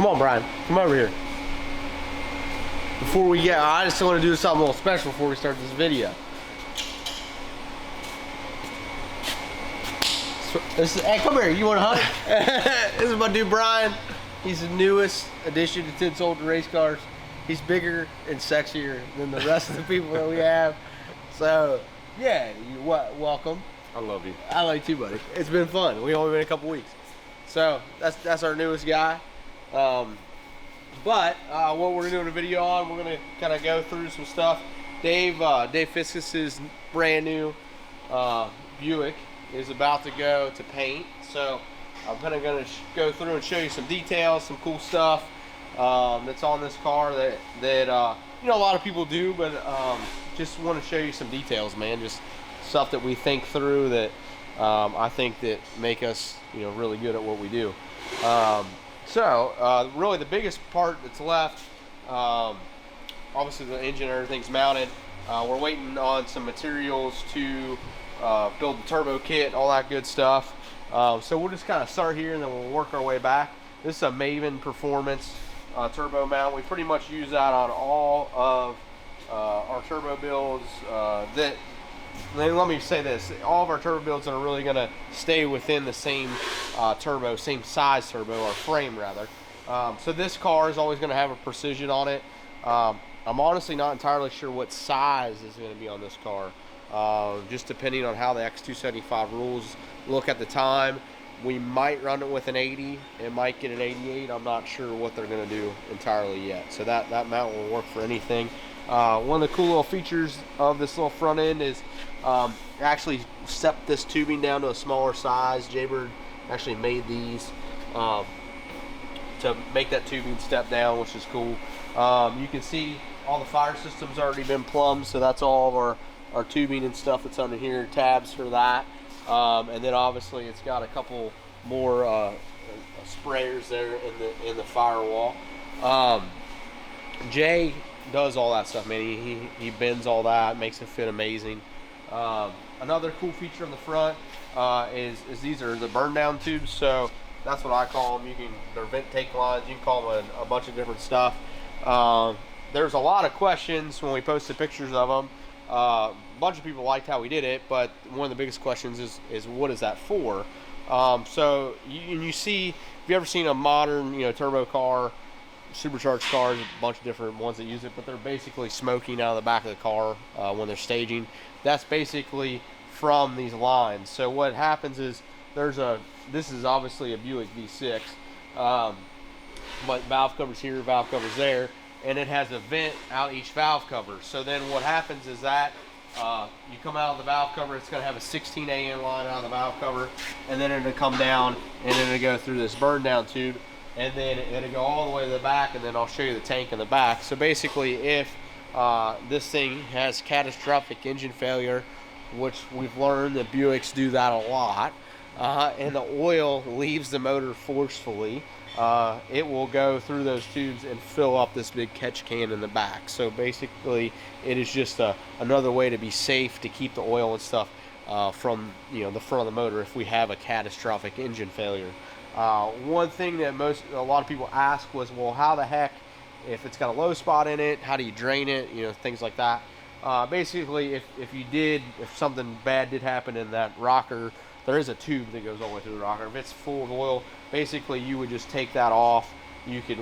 Come on, Brian. Come over here. Before we get, I just want to do something a little special before we start this video. Hey, come here. You want to hunt? This is my dude Brian. He's the newest addition to Tin Soldier Race Cars. He's bigger and sexier than the rest of the people that we have. So, yeah, welcome. I love you. I like you, buddy. It's been fun. We only been a couple weeks. So, that's our newest guy. But what we're doing a video on, we're gonna kind of go through some stuff. Dave Fiscus's brand new Buick is about to go to paint, so I'm kind of gonna go through and show you some details, some cool stuff that's on this car that you know, a lot of people do, but just want to show you some details, man. Just stuff that we think through that I think that make us, you know, really good at what we do. So really the biggest part that's left, obviously the engine and everything's mounted. We're waiting on some materials to build the turbo kit, all that good stuff. So we'll just kind of start here and then we'll work our way back. This is a Maven Performance turbo mount. We pretty much use that on all of our turbo builds. Let me say this, all of our turbo builds are really going to stay within the same turbo, same size turbo, or frame rather. So this car is always going to have a precision on it. I'm honestly not entirely sure what size is going to be on this car. Just depending on how the X275 rules look at the time. We might run it with an 80, it might get an 88. I'm not sure what they're going to do entirely yet. So that mount will work for anything. One of the cool little features of this little front end is actually stepped this tubing down to a smaller size. Jaybird actually made these to make that tubing step down, which is cool. You can see all the fire systems already been plumbed, so that's all of our tubing and stuff that's under here, tabs for that. And then obviously it's got a couple more sprayers there in the firewall. Jay does all that stuff, man. He bends all that, makes it fit amazing. Another cool feature on the front is these are the Burndown tubes. So that's what I call them. They're vent take lines. You can call them a bunch of different stuff. There's a lot of questions when we posted pictures of them. A bunch of people liked how we did it, but one of the biggest questions is what is that for? So you see, if you've ever seen a modern, you know, turbo car, supercharged cars, a bunch of different ones that use it, but they're basically smoking out of the back of the car when they're staging. That's basically from these lines. So what happens is this is obviously a Buick V6, but valve covers here, valve covers there, and it has a vent out each valve cover. So then what happens is that you come out of the valve cover, it's going to have a 16 AN line out of the valve cover, and then it'll come down and then it'll go through this Burndown tube, and then it'll go all the way to the back, and then I'll show you the tank in the back. So basically, if this thing has catastrophic engine failure, which we've learned that Buicks do that a lot, and the oil leaves the motor forcefully, it will go through those tubes and fill up this big catch can in the back. So basically, it is just another way to be safe, to keep the oil and stuff from, you know, the front of the motor if we have a catastrophic engine failure. One thing that a lot of people ask was, well, how the heck, if it's got a low spot in it, how do you drain it? You know, things like that. Basically, if something bad did happen in that rocker, there is a tube that goes all the way through the rocker. If it's full of oil, basically you would just take that off. You could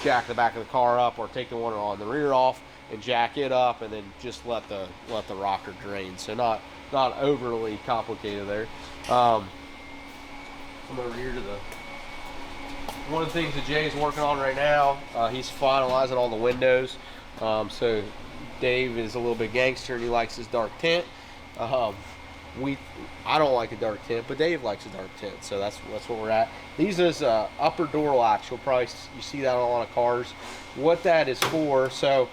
jack the back of the car up, or take the one on the rear off and jack it up, and then just let the rocker drain. So not overly complicated there. Come over here to one of the things that Jay's working on right now. He's finalizing all the windows. So Dave is a little bit gangster and he likes his dark tint. I don't like a dark tint, but Dave likes a dark tint, so that's what we're at. These is upper door latch. You see that on a lot of cars. What that is for, so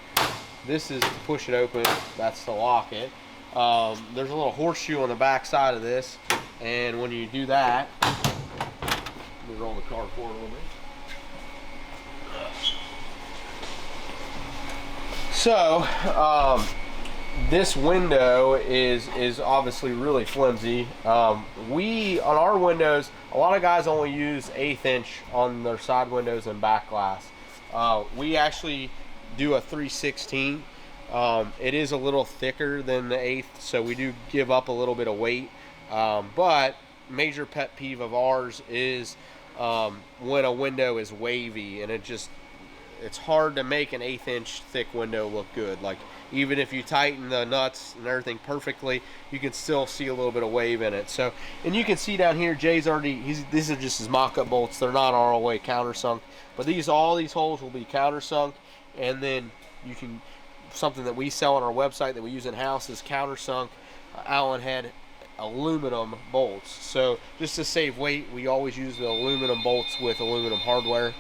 this is to push it open. That's to lock it. There's a little horseshoe on the back side of this, and when you do that, let me roll the car forward a little bit. So this window is obviously really flimsy. We, on our windows, a lot of guys only use 1/8 inch on their side windows and back glass. We actually do a 3/16. It is a little thicker than the 1/8, so we do give up a little bit of weight. But major pet peeve of ours is when a window is wavy, and it's hard to make an 1/8 inch thick window look good. Like, even if you tighten the nuts and everything perfectly, you can still see a little bit of wave in it. So, and you can see down here, Jay's already, these are just his mock-up bolts. They're not all the way countersunk, but all these holes will be countersunk, and then you can, something that we sell on our website that we use in-house is countersunk Allen head aluminum bolts. So just to save weight, we always use the aluminum bolts with aluminum hardware.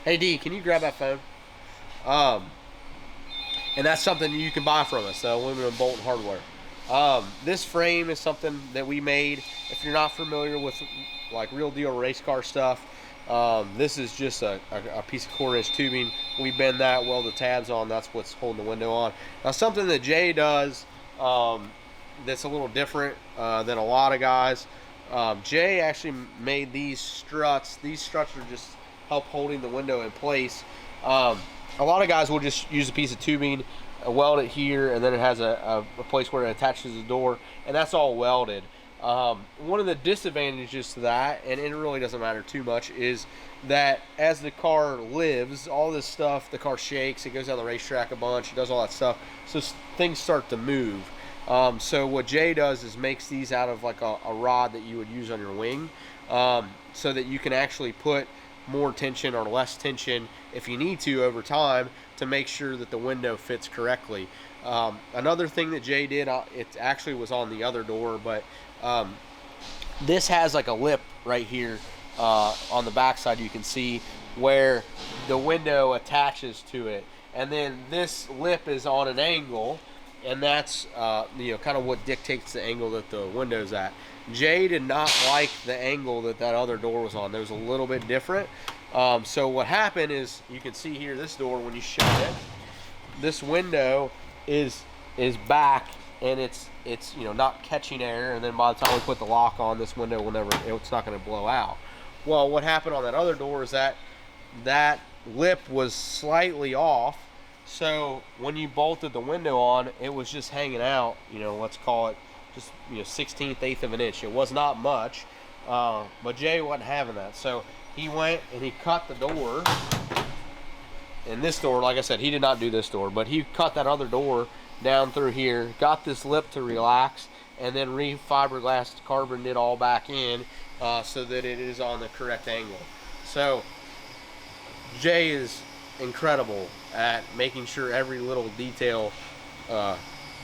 Hey D, can you grab that phone? And that's something you can buy from us, the aluminum bolt and hardware. This frame is something that we made. If you're not familiar with like real deal race car stuff, this is just a piece of 1/4 inch tubing. We bend that, weld the tabs on, that's what's holding the window on. Now, something that Jay does that's a little different than a lot of guys, Jay actually made these struts. These struts are just help holding the window in place. A lot of guys will just use a piece of tubing, weld it here, and then it has a place where it attaches the door, and that's all welded. One of the disadvantages to that, and it really doesn't matter too much, is that as the car lives, all this stuff, the car shakes, it goes down the racetrack a bunch, it does all that stuff, so things start to move. So what Jay does is makes these out of like a rod that you would use on your wing, so that you can actually put more tension or less tension if you need to over time to make sure that the window fits correctly. Another thing that Jay did, it actually was on the other door, but this has like a lip right here on the back side, you can see where the window attaches to it, and then this lip is on an angle, and that's kind of what dictates the angle that the window's at. Jay did not like the angle that other door was on. There was a little bit different. So what happened is, you can see here, this door, when you shut it, this window is back, and it's not catching air, and then by the time we put the lock on, this window it's not going to blow out. Well, what happened on that other door is that lip was slightly off, so when you bolted the window on, it was just hanging out, let's call it just 1/16, 1/8 of an inch. It was not much, but Jay wasn't having that, so he went and he cut the door. And this door, like I said, he did not do this door, but he cut that other door down through here, got this lip to relax, and then re-fiberglass carboned it all back in so that it is on the correct angle. So Jay is incredible at making sure every little detail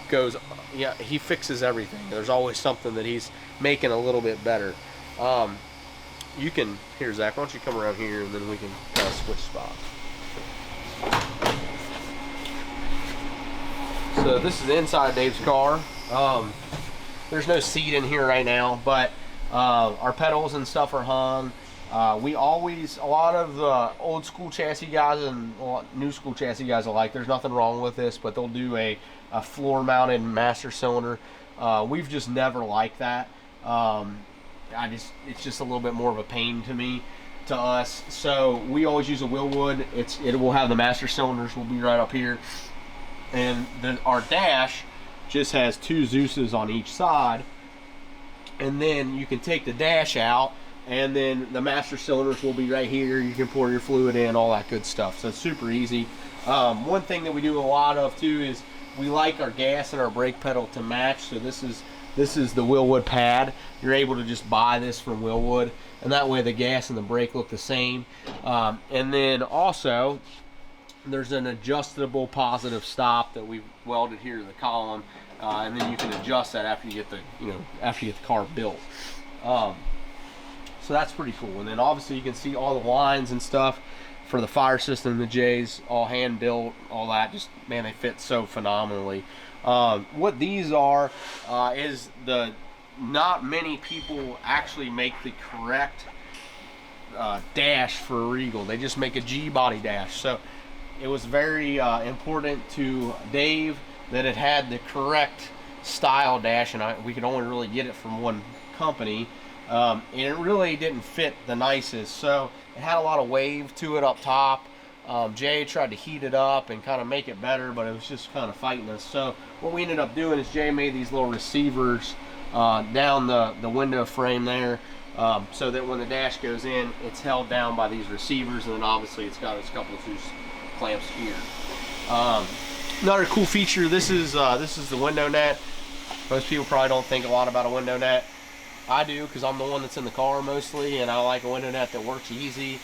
goes. Yeah, he fixes everything. There's always something that he's making a little bit better. Here, Zach, why don't you come around here, and then we can kind of switch spots. So this is the inside of Dave's car. There's no seat in here right now, but our pedals and stuff are hung. A lot of the old school chassis guys and new school chassis guys alike, there's nothing wrong with this, but they'll do a floor mounted master cylinder. We've just never liked that. It's just a little bit more of a pain to us. So we always use a Willwood. It will have the master cylinders will be right up here, and then our dash just has 2 Zeus's on each side, and then you can take the dash out, and then the master cylinders will be right here. You can pour your fluid in, all that good stuff. So it's super easy. One thing that we do a lot of too is we like our gas and our brake pedal to match. So this is the Willwood pad. You're able to just buy this from Willwood, and that way the gas and the brake look the same. And then also there's an adjustable positive stop that we've welded here to the column, and then you can adjust that after you get the car built. So that's pretty cool. And then obviously you can see all the lines and stuff for the fire system. The J's all hand built, all that. Just, man, they fit so phenomenally. What these are is not many people actually make the correct dash for a Regal. They just make a G body dash. So it was very important to Dave that it had the correct style dash, and we could only really get it from one company, and it really didn't fit the nicest. So it had a lot of wave to it up top. Jay tried to heat it up and kind of make it better, but it was just kind of fighting us. So what we ended up doing is Jay made these little receivers down the window frame there, so that when the dash goes in, it's held down by these receivers, and then obviously it's got its couple of two clamps here. Another cool feature, this is the window net. Most people probably don't think a lot about a window net. I do, because I'm the one that's in the car mostly, and I like a window net that works easy.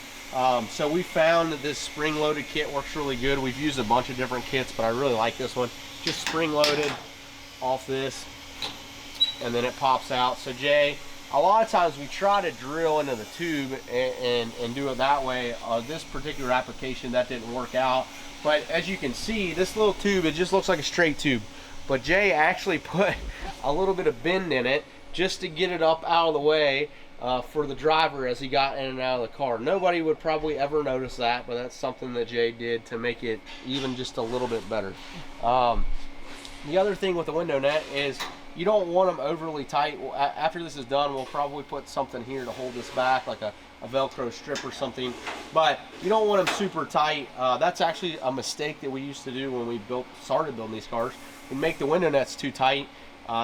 So we found that this spring-loaded kit works really good. We've used a bunch of different kits, but I really like this one. Just spring-loaded off this, and then it pops out. So Jay, a lot of times we try to drill into the tube and do it that way. This particular application, that didn't work out. But as you can see, this little tube, it just looks like a straight tube. But Jay actually put a little bit of bend in it just to get it up out of the way for the driver as he got in and out of the car. Nobody would probably ever notice that, but that's something that Jay did to make it even just a little bit better. The other thing with the window net is you don't want them overly tight. After this is done, we'll probably put something here to hold this back, like a Velcro strip or something, but you don't want them super tight. That's actually a mistake that we used to do when we started building these cars. We make the window nets too tight.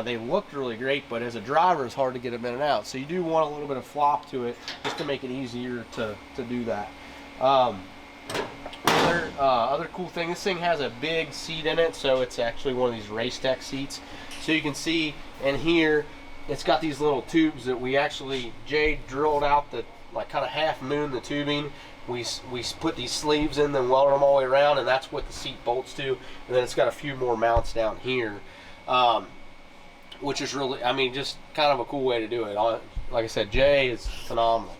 They looked really great, but as a driver, it's hard to get them in and out. So you do want a little bit of flop to it just to make it easier to do that. Other cool thing, this thing has a big seat in it, so it's actually one of these race tech seats. So you can see in here, it's got these little tubes that Jay drilled out the, like, kind of half moon the tubing. We put these sleeves in, then welded them all the way around, and that's what the seat bolts to. And then it's got a few more mounts down here, which is really, I mean, just kind of a cool way to do it. Like I said, Jay is phenomenal.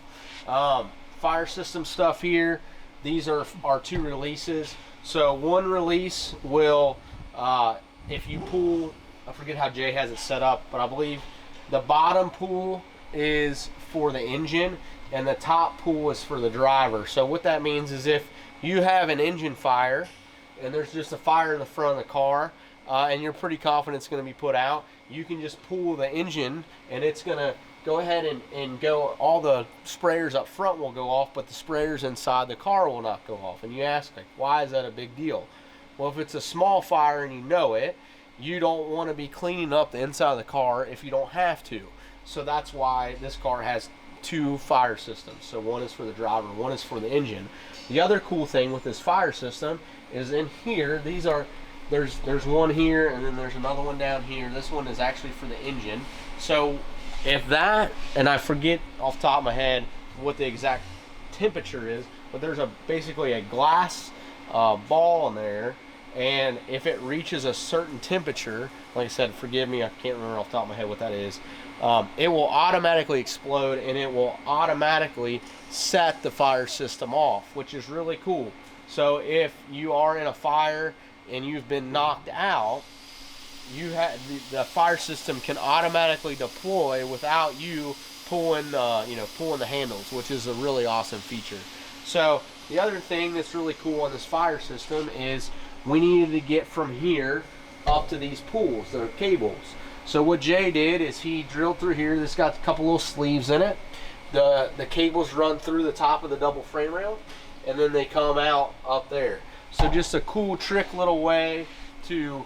Fire system stuff here. These are our 2 releases. So one release will, if you pull, I forget how Jay has it set up, but I believe the bottom pull is for the engine and the top pull is for the driver. So what that means is if you have an engine fire and there's just a fire in the front of the car, and you're pretty confident it's going to be put out, you can just pull the engine and it's going to go ahead and go, all the sprayers up front will go off, but the sprayers inside the car will not go off. And you ask, like, why is that a big deal? Well, if it's a small fire and you know it, you don't want to be cleaning up the inside of the car if you don't have to. So that's why this car has 2 fire systems. So one is for the driver, one is for the engine. The other cool thing with this fire system is in here, there's one here and then there's another one down here. This one is actually for the engine. So if that, and I forget off the top of my head what the exact temperature is, but there's basically a glass ball in there, and if it reaches a certain temperature, like I said, forgive me, I can't remember off the top of my head what that is, it will automatically explode and it will automatically set the fire system off, which is really cool. So if you are in a fire and you've been knocked out, the fire system can automatically deploy without you pulling the handles, which is a really awesome feature. So the other thing that's really cool on this fire system is we needed to get from here up to these pulls, the cables. So what Jay did is he drilled through here. This got a couple little sleeves in it. The cables run through the top of the double frame rail, and then they come out up there. So just a cool trick little way to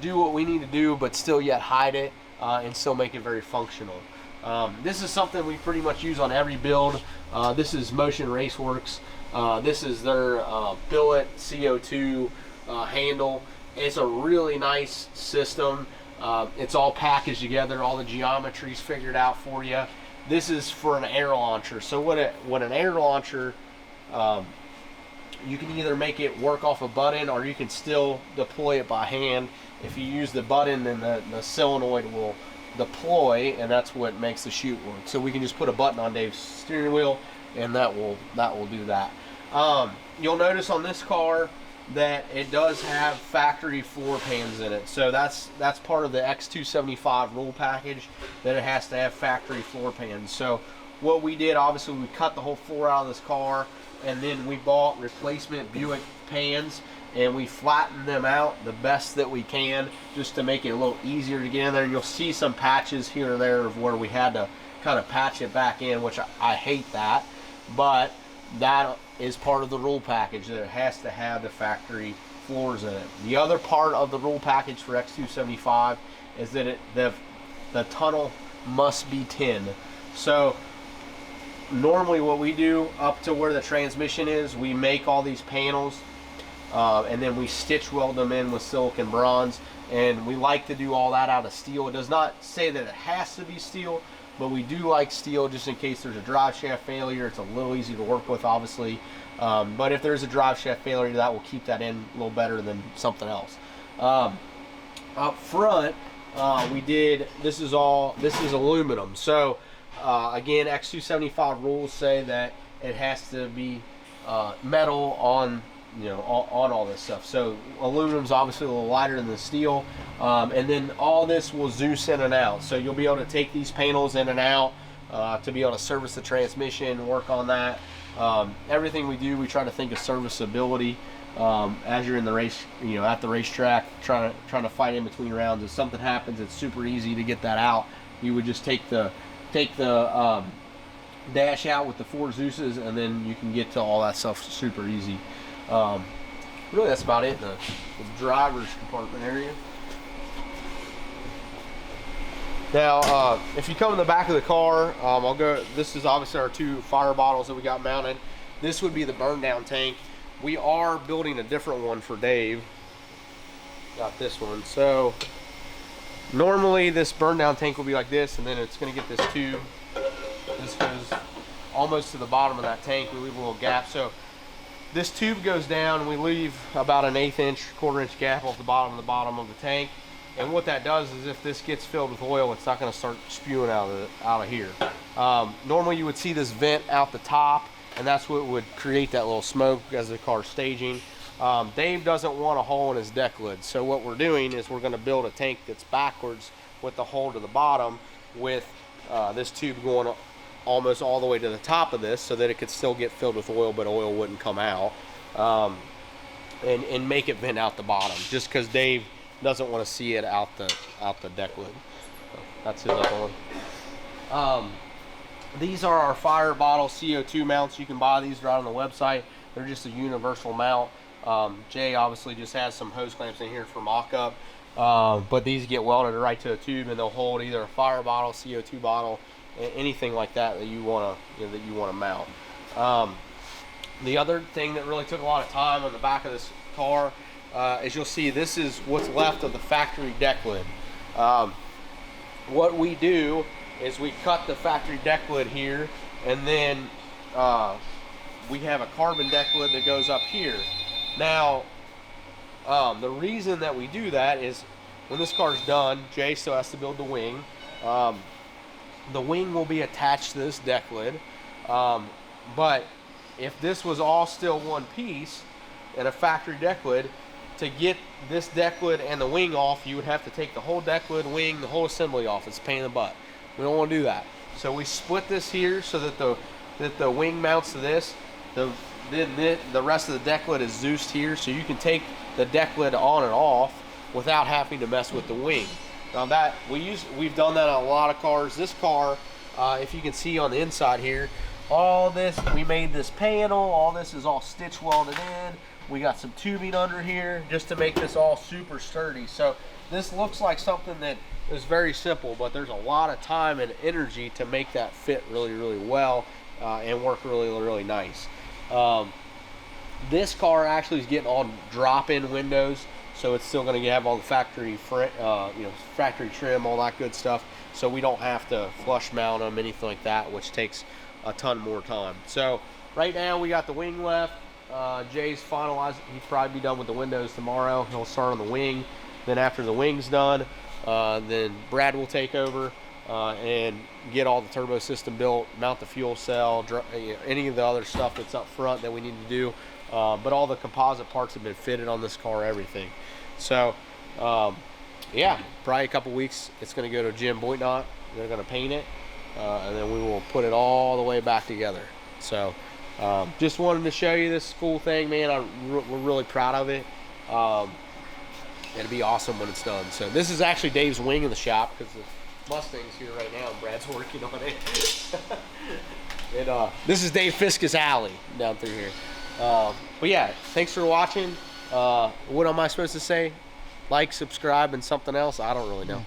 do what we need to do, but still yet hide it and still make it very functional. This is something we pretty much use on every build. This is Motion Raceworks. This is their billet CO2 handle. It's a really nice system. It's all packaged together, all the geometry's figured out for you. This is for an air launcher. So what an air launcher, you can either make it work off a button or you can still deploy it by hand. If you use the button, then the solenoid will deploy, and that's what makes the chute work. So we can just put a button on Dave's steering wheel and that will do that. You'll notice on this car that it does have factory floor pans in it. So that's part of the X275 rule package, that it has to have factory floor pans. So what we did, obviously, we cut the whole floor out of this car, and then we bought replacement Buick pans, and we flattened them out the best that we can, just to make it a little easier to get in there. You'll see some patches here and there of where we had to kind of patch it back in, which I hate that, but that is part of the rule package, that it has to have the factory floors in it. The other part of the rule package for X275 is that the tunnel must be tin. So normally what we do up to where the transmission is, we make all these panels and then we stitch weld them in with silicon bronze, and we like to do all that out of steel. It does not say that it has to be steel, but we do like steel just in case there's a drive shaft failure. It's a little easy to work with, obviously, but if there's a drive shaft failure, that will keep that in a little better than something else. Up front, we did, this is aluminum. So again, X275 rules say that it has to be metal on, you know, on all this stuff. So aluminum's obviously a little lighter than the steel, and then all this will Zeus in and out. So you'll be able to take these panels in and out to be able to service the transmission, work on that. Everything we do, we try to think of serviceability as you're in the race, you know, at the racetrack, trying to fight in between rounds. If something happens, it's super easy to get that out. You would just take the dash out with the 4 Zeuses, and then you can get to all that stuff super easy. Really, that's about it in the driver's compartment area. Now, if you come in the back of the car, this is obviously our 2 fire bottles that we got mounted. This would be the Burndown Tank. We are building a different one for Dave. Got this one. So normally this Burndown Tank will be like this, and then it's going to get this tube. This goes almost to the bottom of that tank. We leave a little gap. So this tube goes down, and we leave about an 1/8 inch, 1/4 inch gap off the bottom of the tank. And what that does is, if this gets filled with oil, it's not going to start spewing out of here. Normally you would see this vent out the top, and that's what would create that little smoke as the car's staging. Dave doesn't want a hole in his deck lid, so what we're doing is we're going to build a tank that's backwards with the hole to the bottom, with this tube going almost all the way to the top of this, so that it could still get filled with oil, but oil wouldn't come out, and make it vent out the bottom, just because Dave doesn't want to see it out the deck lid. So that's his other one. These are our fire bottle CO2 mounts. You can buy these right on the website. They're just a universal mount. Jay obviously just has some hose clamps in here for mock-up, but these get welded right to a tube, and they'll hold either a fire bottle, CO2 bottle, anything like that that you want to mount. The other thing that really took a lot of time on the back of this car, as you'll see, this is what's left of the factory deck lid. What we do is we cut the factory deck lid here, and then we have a carbon deck lid that goes up here. Now, the reason that we do that is when this car's done, Jay still has to build the wing. The wing will be attached to this deck lid, but if this was all still one piece and a factory deck lid, to get this deck lid and the wing off, you would have to take the whole deck lid, wing, the whole assembly off. It's a pain in the butt. We don't want to do that. So we split this here so that the wing mounts to this. The rest of the deck lid is Zeused here, so you can take the deck lid on and off without having to mess with the wing. Now that we've done that on a lot of cars. This car, if you can see on the inside here, all this, we made this panel, all this is all stitch welded in. We got some tubing under here just to make this all super sturdy. So this looks like something that is very simple, but there's a lot of time and energy to make that fit really, really well and work really, really nice. This car actually is getting all drop-in windows, so it's still going to have all the factory, factory trim, all that good stuff. So we don't have to flush mount them, anything like that, which takes a ton more time. So right now we got the wing left. Jay's finalized. He'll probably be done with the windows tomorrow. He'll start on the wing. Then after the wing's done, then Brad will take over and get all the turbo system built, mount the fuel cell, any of the other stuff that's up front that we need to do. But all the composite parts have been fitted on this car, everything. So yeah, probably a couple weeks. It's going to go to Jim Boitnott. They're going to paint it, and then we will put it all the way back together. So just wanted to show you this cool thing, man. We're really proud of it. It'll be awesome when it's done. So this is actually Dave's wing in the shop because the Mustang's here right now and Brad's working on it. And this is Dave Fiscus alley down through here. But yeah, thanks for watching. What am I supposed to say? Like, subscribe, and something else? I don't really know.